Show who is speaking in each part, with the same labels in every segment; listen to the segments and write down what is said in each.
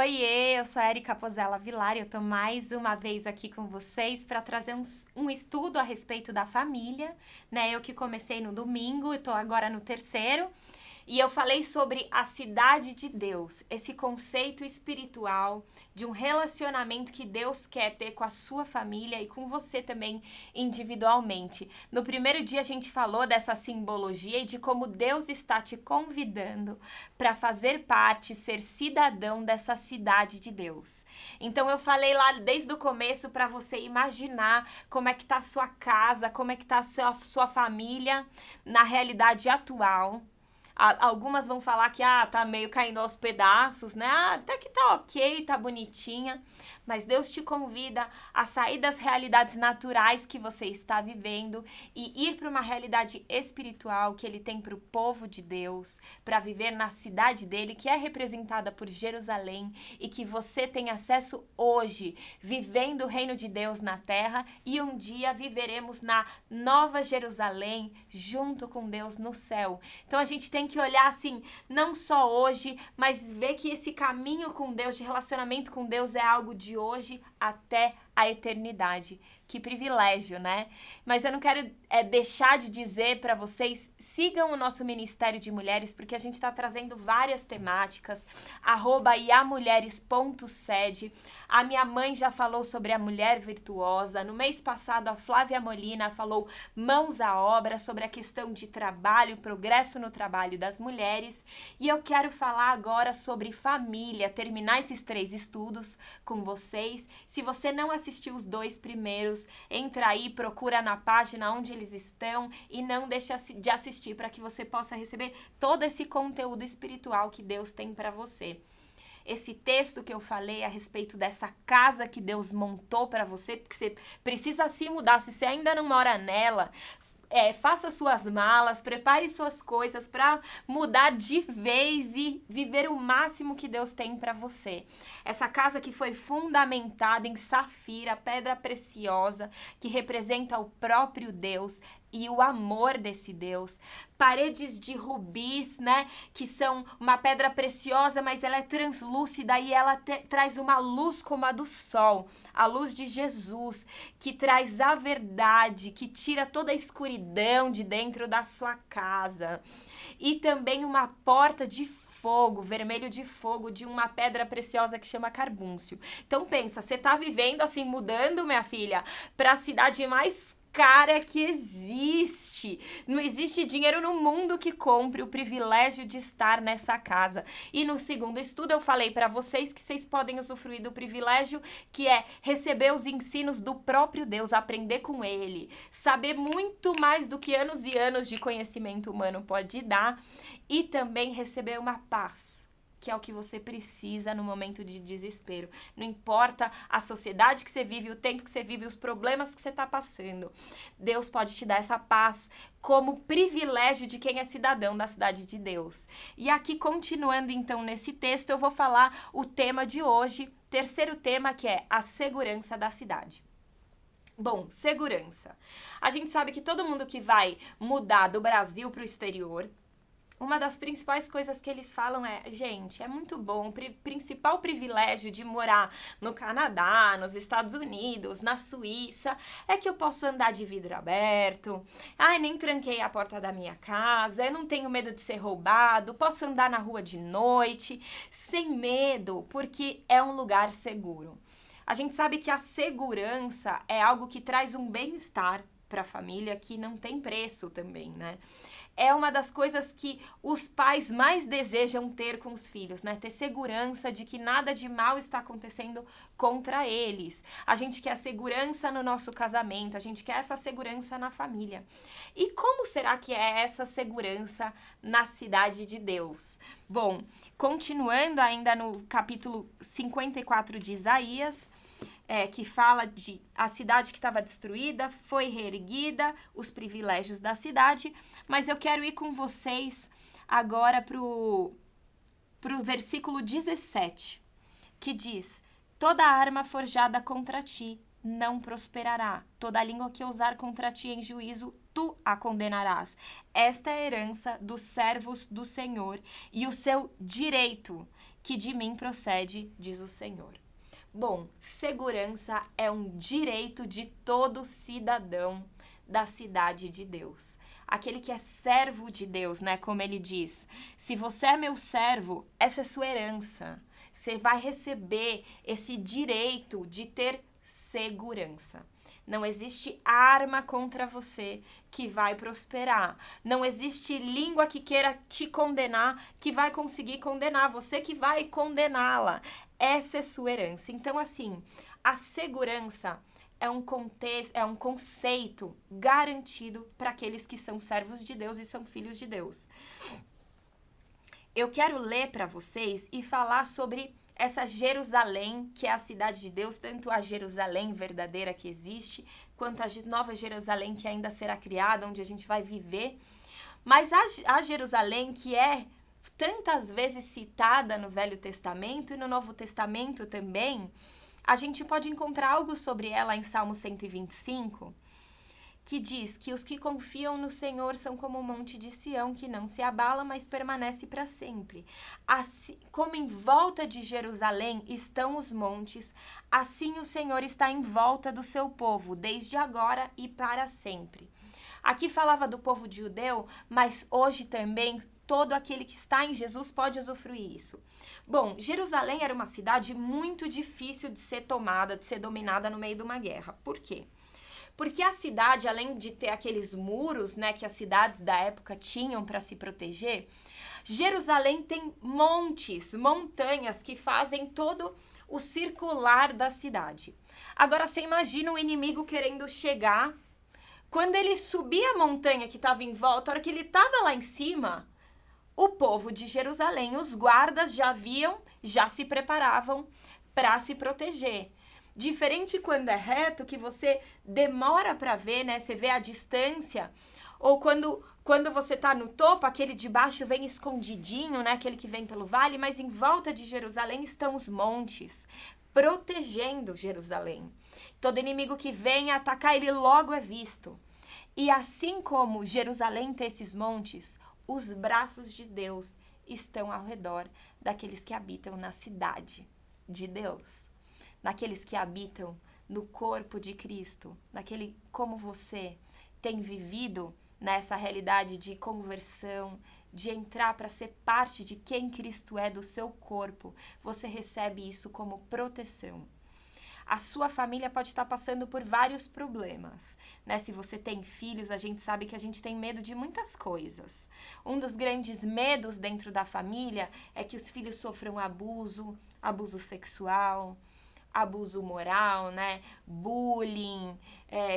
Speaker 1: Oiê, eu sou a Erika Pozella Vilar e eu tô mais uma vez aqui com vocês para trazer um estudo a respeito da família, né? Eu que comecei no domingo e tô agora no terceiro. E eu falei sobre a cidade de Deus, esse conceito espiritual de um relacionamento que Deus quer ter com a sua família e com você também individualmente. No primeiro dia a gente falou dessa simbologia e de como Deus está te convidando para fazer parte, ser cidadão dessa cidade de Deus. Então eu falei lá desde o começo para você imaginar como é que tá a sua casa, como é que tá a sua família na realidade atual. Algumas vão falar que tá meio caindo aos pedaços, né? Até que tá ok, tá bonitinha. Mas Deus te convida a sair das realidades naturais que você está vivendo e ir para uma realidade espiritual que Ele tem para o povo de Deus, para viver na cidade dele, que é representada por Jerusalém, e que você tem acesso hoje, vivendo o reino de Deus na terra, e um dia viveremos na Nova Jerusalém, junto com Deus no céu. Então a gente tem que olhar assim, não só hoje, mas ver que esse caminho com Deus, de relacionamento com Deus, é algo de hoje até a eternidade. Que privilégio, né? Mas eu não quero deixar de dizer para vocês, sigam o nosso Ministério de Mulheres, porque a gente está trazendo várias temáticas, @iamulheres.sede. A minha mãe já falou sobre a mulher virtuosa. No mês passado, a Flávia Molina falou mãos à obra, sobre a questão de trabalho, progresso no trabalho das mulheres. E eu quero falar agora sobre família, terminar esses 3 estudos com vocês. Se você não assistiu os 2 primeiros, entra aí, procura na página onde eles estão e não deixa de assistir para que você possa receber todo esse conteúdo espiritual que Deus tem para você. Esse texto que eu falei a respeito dessa casa que Deus montou para você, porque você precisa se mudar, se você ainda não mora nela, faça suas malas, prepare suas coisas para mudar de vez e viver o máximo que Deus tem para você. Essa casa que foi fundamentada em safira, pedra preciosa, que representa o próprio Deus e o amor desse Deus. Paredes de rubis, né, que são uma pedra preciosa, mas ela é translúcida e ela traz uma luz como a do sol, a luz de Jesus, que traz a verdade, que tira toda a escuridão de dentro da sua casa. E também uma porta de fogo, vermelho de fogo, de uma pedra preciosa que chama carbúncio. Então pensa, você tá vivendo assim, mudando, minha filha, para a cidade mais cara que existe. Não existe dinheiro no mundo que compre o privilégio de estar nessa casa. E no segundo estudo eu falei para vocês que vocês podem usufruir do privilégio que é receber os ensinos do próprio Deus, aprender com Ele, saber muito mais do que anos e anos de conhecimento humano pode dar, e também receber uma paz, que é o que você precisa no momento de desespero. Não importa a sociedade que você vive, o tempo que você vive, os problemas que você está passando. Deus pode te dar essa paz como privilégio de quem é cidadão da cidade de Deus. E aqui, continuando então nesse texto, eu vou falar o tema de hoje, terceiro tema, que é a segurança da cidade. Bom, segurança. A gente sabe que todo mundo que vai mudar do Brasil para o exterior, uma das principais coisas que eles falam é, gente, é muito bom, o principal privilégio de morar no Canadá, nos Estados Unidos, na Suíça, é que eu posso andar de vidro aberto, nem tranquei a porta da minha casa, eu não tenho medo de ser roubado, posso andar na rua de noite, sem medo, porque é um lugar seguro. A gente sabe que a segurança é algo que traz um bem-estar para a família que não tem preço também, né? É uma das coisas que os pais mais desejam ter com os filhos, né? Ter segurança de que nada de mal está acontecendo contra eles. A gente quer segurança no nosso casamento, a gente quer essa segurança na família. E como será que é essa segurança na cidade de Deus? Bom, continuando ainda no capítulo 54 de Isaías, que fala de a cidade que estava destruída, foi reerguida, os privilégios da cidade, mas eu quero ir com vocês agora pro versículo 17, que diz: toda arma forjada contra ti não prosperará, toda língua que ousar contra ti em juízo, tu a condenarás. Esta é a herança dos servos do Senhor e o seu direito, que de mim procede, diz o Senhor. Bom, segurança é um direito de todo cidadão da cidade de Deus. Aquele que é servo de Deus, né? Como ele diz, se você é meu servo, essa é sua herança. Você vai receber esse direito de ter segurança. Não existe arma contra você que vai prosperar. Não existe língua que queira te condenar que vai conseguir condenar. Você que vai condená-la. Essa é sua herança. Então, assim, a segurança é um contexto, é um conceito garantido para aqueles que são servos de Deus e são filhos de Deus. Eu quero ler para vocês e falar sobre essa Jerusalém, que é a cidade de Deus, tanto a Jerusalém verdadeira que existe, quanto a nova Jerusalém que ainda será criada, onde a gente vai viver. Mas a Jerusalém que é tantas vezes citada no Velho Testamento e no Novo Testamento também, a gente pode encontrar algo sobre ela em Salmo 125, que diz que os que confiam no Senhor são como o monte de Sião, que não se abala, mas permanece para sempre. Assim, como em volta de Jerusalém estão os montes, assim o Senhor está em volta do seu povo, desde agora e para sempre. Aqui falava do povo judeu, mas hoje também todo aquele que está em Jesus pode usufruir isso. Bom, Jerusalém era uma cidade muito difícil de ser tomada, de ser dominada no meio de uma guerra. Por quê? Porque a cidade, além de ter aqueles muros, né, que as cidades da época tinham para se proteger, Jerusalém tem montes, montanhas que fazem todo o circular da cidade. Agora, você imagina o inimigo querendo chegar. Quando ele subia a montanha que estava em volta, a hora que ele estava lá em cima, o povo de Jerusalém, os guardas já se preparavam para se proteger. Diferente quando é reto, que você demora para ver, né? Você vê a distância. Ou quando você tá no topo, aquele de baixo vem escondidinho, né? Aquele que vem pelo vale. Mas em volta de Jerusalém estão os montes, protegendo Jerusalém. Todo inimigo que vem atacar, ele logo é visto. E assim como Jerusalém tem esses montes, os braços de Deus estão ao redor daqueles que habitam na cidade de Deus. Naqueles que habitam no corpo de Cristo, naquele como você tem vivido nessa realidade de conversão, de entrar para ser parte de quem Cristo é do seu corpo, você recebe isso como proteção. A sua família pode estar passando por vários problemas, né? Se você tem filhos, a gente sabe que a gente tem medo de muitas coisas. Um dos grandes medos dentro da família é que os filhos sofram abuso sexual, abuso moral, né? Bullying,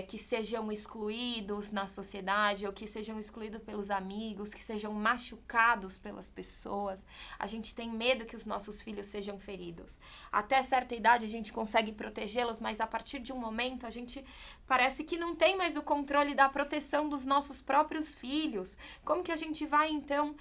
Speaker 1: que sejam excluídos na sociedade ou que sejam excluídos pelos amigos, que sejam machucados pelas pessoas. A gente tem medo que os nossos filhos sejam feridos. Até certa idade a gente consegue protegê-los, mas a partir de um momento a gente parece que não tem mais o controle da proteção dos nossos próprios filhos. Como que a gente vai, então,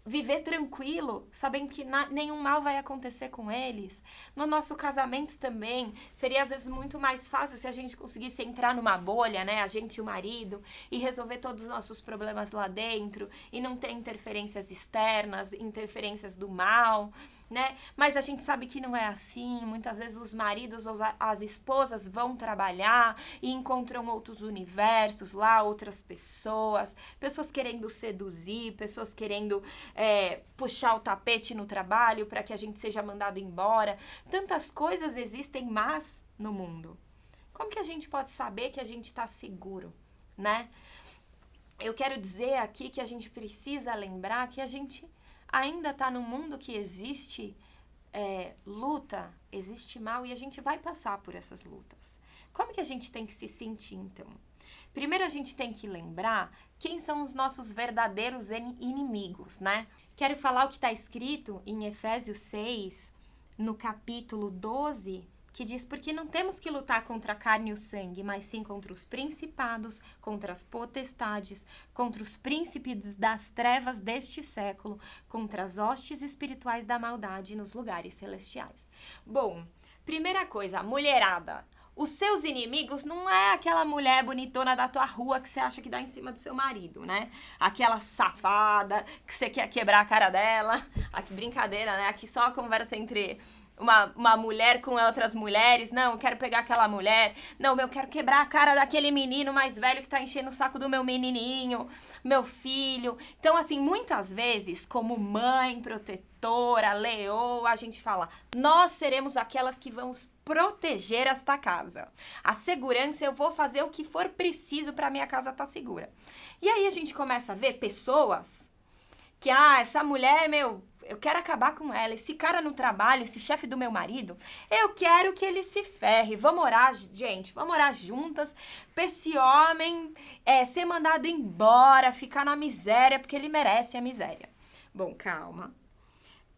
Speaker 1: viver tranquilo, sabendo que nenhum mal vai acontecer com eles? No nosso casamento também, seria às vezes muito mais fácil se a gente conseguisse entrar numa bolha, né, a gente e o marido, e resolver todos os nossos problemas lá dentro, e não ter interferências externas, interferências do mal, né? Mas a gente sabe que não é assim. Muitas vezes os maridos ou as esposas vão trabalhar e encontram outros universos lá, outras pessoas querendo seduzir, pessoas querendo puxar o tapete no trabalho para que a gente seja mandado embora. Tantas coisas existem más no mundo. Como que a gente pode saber que a gente está seguro, né? Eu quero dizer aqui que a gente precisa lembrar que a gente ainda está num mundo que existe luta, existe mal, e a gente vai passar por essas lutas. Como que a gente tem que se sentir, então? Primeiro a gente tem que lembrar quem são os nossos verdadeiros inimigos, né? Quero falar o que está escrito em Efésios 6, no capítulo 12, que diz: porque não temos que lutar contra a carne e o sangue, mas sim contra os principados, contra as potestades, contra os príncipes das trevas deste século, contra as hostes espirituais da maldade nos lugares celestiais. Bom, primeira coisa, mulherada, Os seus inimigos não é aquela mulher bonitona da tua rua que você acha que dá em cima do seu marido, né? Aquela safada que você quer quebrar a cara dela. Aqui, brincadeira, né? Aqui só a conversa entre uma mulher com outras mulheres. Não, eu quero pegar aquela mulher. Não, eu quero quebrar a cara daquele menino mais velho que tá enchendo o saco do meu menininho, meu filho. Então, assim, muitas vezes, como mãe, protetora, leoa, a gente fala, nós seremos aquelas que vamos proteger esta casa. A segurança, eu vou fazer o que for preciso para minha casa estar segura. E aí a gente começa a ver pessoas que, essa mulher, eu quero acabar com ela. Esse cara no trabalho, esse chefe do meu marido, eu quero que ele se ferre. Vamos orar, gente, vamos orar juntas pra esse homem ser mandado embora, ficar na miséria, porque ele merece a miséria. Bom, calma.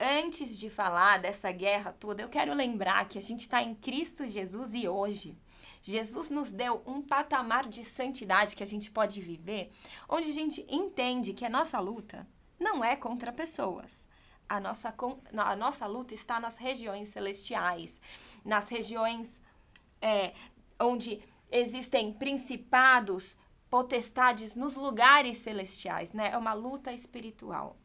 Speaker 1: Antes de falar dessa guerra toda, eu quero lembrar que a gente está em Cristo Jesus e hoje Jesus nos deu um patamar de santidade que a gente pode viver, onde a gente entende que a nossa luta não é contra pessoas. A nossa luta está nas regiões celestiais, nas regiões onde existem principados, potestades nos lugares celestiais, né? É uma luta espiritual.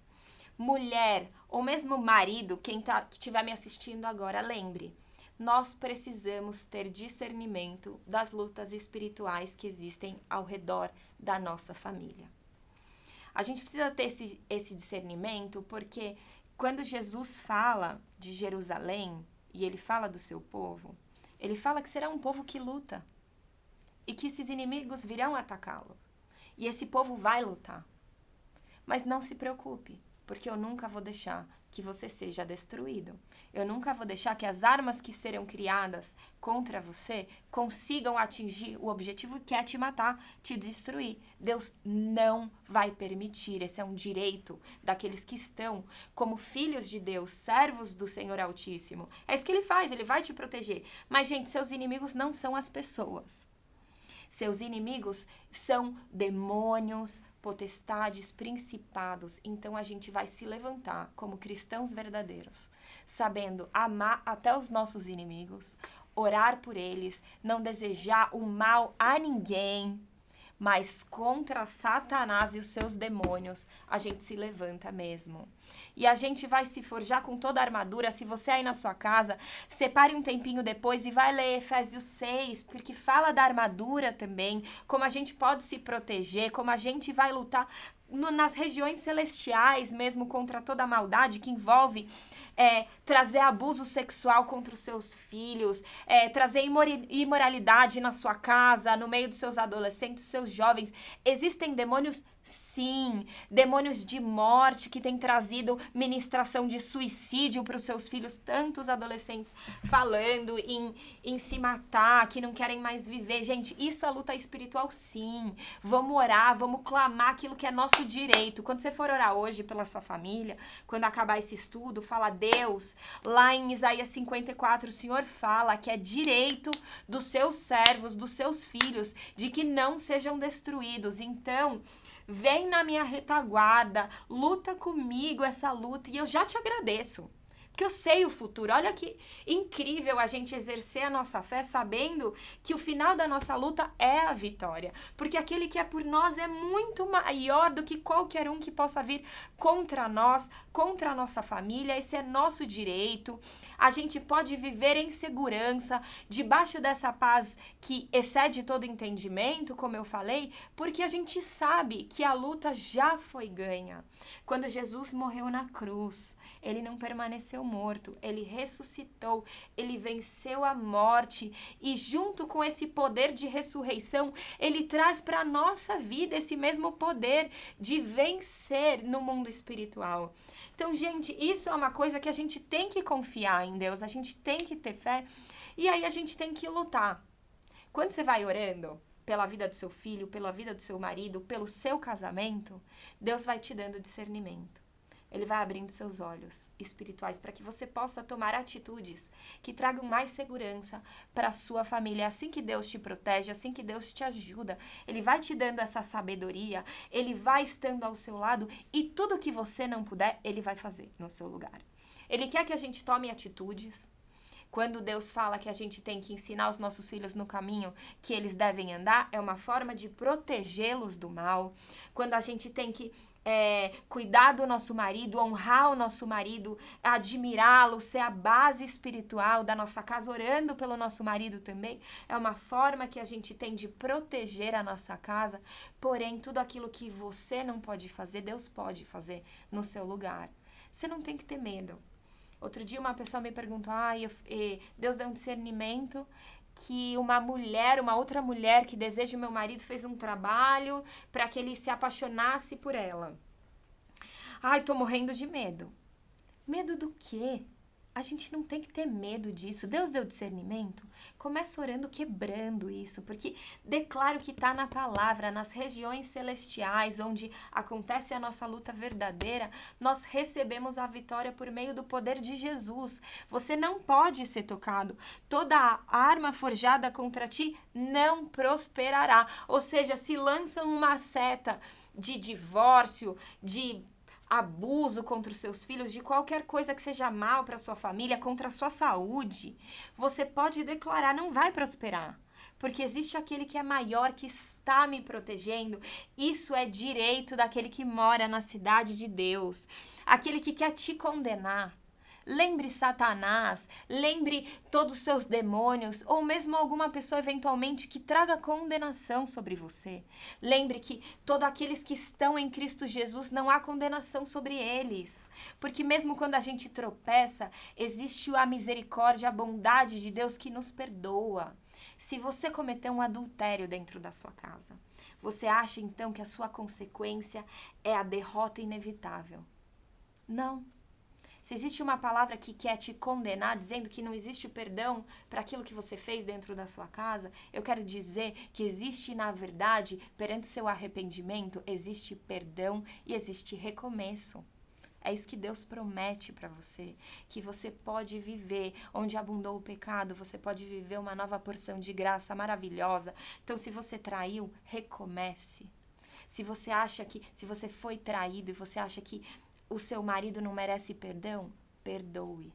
Speaker 1: Mulher, ou mesmo marido, que estiver me assistindo agora, lembre, nós precisamos ter discernimento das lutas espirituais que existem ao redor da nossa família. A gente precisa ter esse discernimento porque quando Jesus fala de Jerusalém e ele fala do seu povo, ele fala que será um povo que luta e que esses inimigos virão atacá-los. E esse povo vai lutar. Mas não se preocupe, porque eu nunca vou deixar que você seja destruído. Eu nunca vou deixar que as armas que serão criadas contra você consigam atingir o objetivo que é te matar, te destruir. Deus não vai permitir. Esse é um direito daqueles que estão como filhos de Deus, servos do Senhor Altíssimo. É isso que ele faz, ele vai te proteger. Mas, gente, seus inimigos não são as pessoas. Seus inimigos são demônios, potestades, principados. Então a gente vai se levantar como cristãos verdadeiros, sabendo amar até os nossos inimigos, orar por eles, não desejar o mal a ninguém, mas contra Satanás e os seus demônios, a gente se levanta mesmo. E a gente vai se forjar com toda a armadura. Se você aí na sua casa, separe um tempinho depois e vai ler Efésios 6, porque fala da armadura também, como a gente pode se proteger, como a gente vai lutar nas regiões celestiais mesmo contra toda a maldade que envolve trazer abuso sexual contra os seus filhos, trazer imoralidade na sua casa, no meio dos seus adolescentes, seus jovens. Existem demônios, sim, demônios de morte que têm trazido ministração de suicídio para os seus filhos, tantos adolescentes falando em se matar, que não querem mais viver. Gente, isso é luta espiritual, sim. Vamos orar, vamos clamar aquilo que é nosso direito. Quando você for orar hoje pela sua família, quando acabar esse estudo, fala, Deus, lá em Isaías 54, o Senhor fala que é direito dos seus servos, dos seus filhos, de que não sejam destruídos. Então, vem na minha retaguarda, luta comigo essa luta e eu já te agradeço. Porque eu sei o futuro. Olha que incrível a gente exercer a nossa fé sabendo que o final da nossa luta é a vitória. Porque aquele que é por nós é muito maior do que qualquer um que possa vir contra nós, contra a nossa família. Esse é nosso direito. A gente pode viver em segurança, debaixo dessa paz que excede todo entendimento, como eu falei, porque a gente sabe que a luta já foi ganha. Quando Jesus morreu na cruz, ele não permaneceu morto, ele ressuscitou, ele venceu a morte e junto com esse poder de ressurreição, ele traz para a nossa vida esse mesmo poder de vencer no mundo espiritual. Então, gente, isso é uma coisa que a gente tem que confiar em Deus, a gente tem que ter fé e aí a gente tem que lutar. Quando você vai orando pela vida do seu filho, pela vida do seu marido, pelo seu casamento, Deus vai te dando discernimento. Ele vai abrindo seus olhos espirituais para que você possa tomar atitudes que tragam mais segurança para a sua família. É assim que Deus te protege, é assim que Deus te ajuda. Ele vai te dando essa sabedoria, ele vai estando ao seu lado e tudo que você não puder, ele vai fazer no seu lugar. Ele quer que a gente tome atitudes Quando Deus fala que a gente tem que ensinar os nossos filhos no caminho que eles devem andar, é uma forma de protegê-los do mal. Quando a gente tem que cuidar do nosso marido, honrar o nosso marido, admirá-lo, ser a base espiritual da nossa casa, orando pelo nosso marido também, é uma forma que a gente tem de proteger a nossa casa. Porém, tudo aquilo que você não pode fazer, Deus pode fazer no seu lugar. Você não tem que ter medo. Outro dia uma pessoa me perguntou, Deus deu um discernimento que uma outra mulher que deseja o meu marido fez um trabalho para que ele se apaixonasse por ela. Tô morrendo de medo. Medo do quê? A gente não tem que ter medo disso. Deus deu discernimento. Começa orando, quebrando isso, porque declaro que está na palavra, nas regiões celestiais, onde acontece a nossa luta verdadeira, nós recebemos a vitória por meio do poder de Jesus. Você não pode ser tocado. Toda arma forjada contra ti não prosperará. Ou seja, se lançam uma seta de divórcio, de abuso contra os seus filhos, de qualquer coisa que seja mal para sua família, contra a sua saúde, você pode declarar, não vai prosperar. Porque existe aquele que é maior, que está me protegendo. Isso é direito daquele que mora na cidade de Deus. Aquele que quer te condenar. Lembre Satanás, lembre todos os seus demônios, ou mesmo alguma pessoa eventualmente que traga condenação sobre você. Lembre que todos aqueles que estão em Cristo Jesus, não há condenação sobre eles. Porque mesmo quando a gente tropeça, existe a misericórdia, a bondade de Deus que nos perdoa. Se você cometeu um adultério dentro da sua casa, você acha então que a sua consequência é a derrota inevitável? Não. Se existe uma palavra que quer te condenar, dizendo que não existe perdão para aquilo que você fez dentro da sua casa, eu quero dizer que existe, na verdade, perante seu arrependimento, existe perdão e existe recomeço. É isso que Deus promete para você, que você pode viver onde abundou o pecado, você pode viver uma nova porção de graça maravilhosa. Então, se você traiu, recomece. Se você foi traído e você acha que o seu marido não merece perdão, perdoe.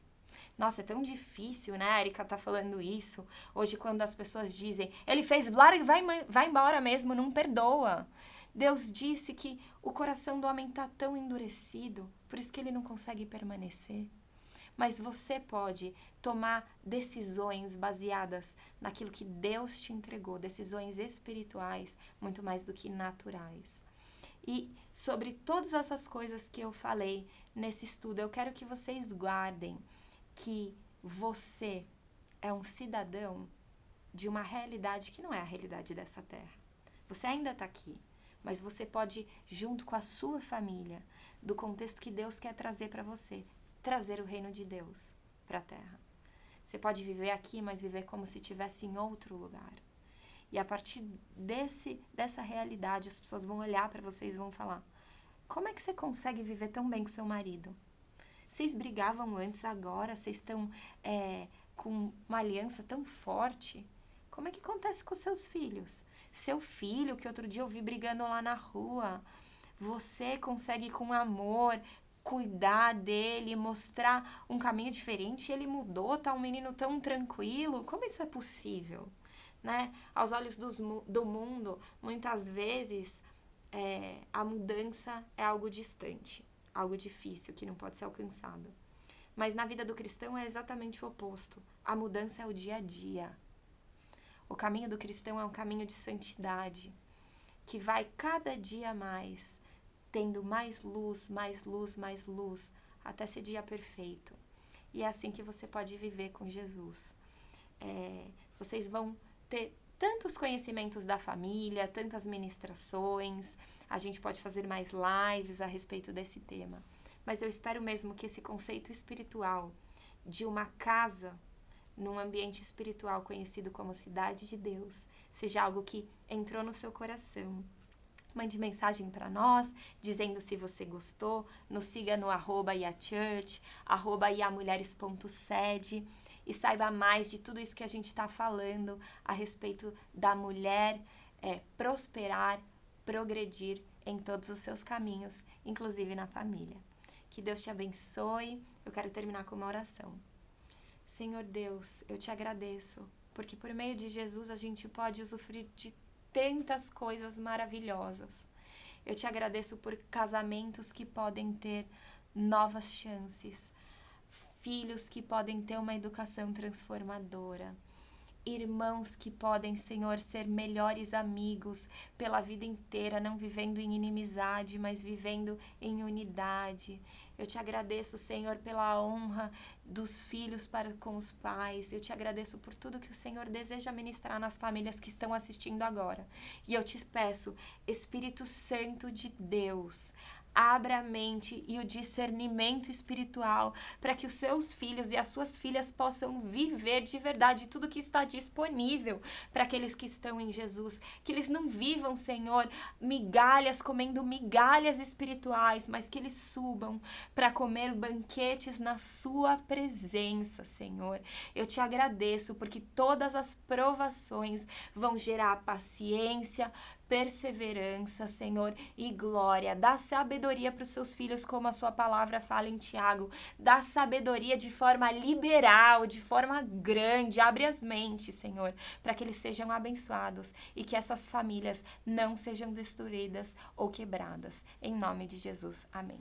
Speaker 1: Nossa, é tão difícil, né? A Erika tá falando isso. Hoje, quando as pessoas dizem, ele fez, vai embora mesmo, não perdoa. Deus disse que o coração do homem tá tão endurecido, por isso que ele não consegue permanecer. Mas você pode tomar decisões baseadas naquilo que Deus te entregou, decisões espirituais, muito mais do que naturais. E sobre todas essas coisas que eu falei nesse estudo, eu quero que vocês guardem que você é um cidadão de uma realidade que não é a realidade dessa terra. Você ainda está aqui, mas você pode, junto com a sua família, do contexto que Deus quer trazer para você, trazer o reino de Deus para a terra. Você pode viver aqui, mas viver como se estivesse em outro lugar. E a partir dessa realidade, as pessoas vão olhar para vocês e vão falar, como é que você consegue viver tão bem com seu marido? Vocês brigavam antes, agora vocês estão com uma aliança tão forte. Como é que acontece com seus filhos? Seu filho, que outro dia eu vi brigando lá na rua, você consegue com amor cuidar dele, mostrar um caminho diferente, ele mudou, tá um menino tão tranquilo. Como isso é possível? Né? Aos olhos do mundo, muitas vezes a mudança é algo distante, algo difícil que não pode ser alcançado. Mas na vida do cristão é exatamente o oposto. A mudança é o dia a dia. O caminho do cristão é um caminho de santidade, que vai cada dia mais tendo mais luz, mais luz, mais luz, até ser dia perfeito. E é assim que você pode viver com Jesus. Vocês vão ter tantos conhecimentos da família, tantas ministrações, a gente pode fazer mais lives a respeito desse tema. Mas eu espero mesmo que esse conceito espiritual de uma casa num ambiente espiritual conhecido como Cidade de Deus seja algo que entrou no seu coração. Mande mensagem para nós, dizendo se você gostou, nos siga no @iachurch, @iamulheres.sede e saiba mais de tudo isso que a gente está falando a respeito da mulher prosperar, progredir em todos os seus caminhos, inclusive na família. Que Deus te abençoe. Eu quero terminar com uma oração. Senhor Deus, eu te agradeço, porque por meio de Jesus a gente pode usufruir de tantas coisas maravilhosas. Eu te agradeço por casamentos que podem ter novas chances, filhos que podem ter uma educação transformadora, irmãos que podem, Senhor, ser melhores amigos pela vida inteira, não vivendo em inimizade, mas vivendo em unidade. Eu te agradeço, Senhor, pela honra dos filhos para com os pais. Eu te agradeço por tudo que o Senhor deseja ministrar nas famílias que estão assistindo agora. E eu te peço, Espírito Santo de Deus, abra a mente e o discernimento espiritual para que os seus filhos e as suas filhas possam viver de verdade tudo que está disponível para aqueles que estão em Jesus. Que eles não vivam, Senhor, migalhas, comendo migalhas espirituais, mas que eles subam para comer banquetes na sua presença, Senhor. Eu te agradeço porque todas as provações vão gerar paciência, perseverança, Senhor, e glória. Dá sabedoria para os seus filhos, como a sua palavra fala em Tiago. Dá sabedoria de forma liberal, de forma grande. Abre as mentes, Senhor, para que eles sejam abençoados e que essas famílias não sejam destruídas ou quebradas. Em nome de Jesus. Amém.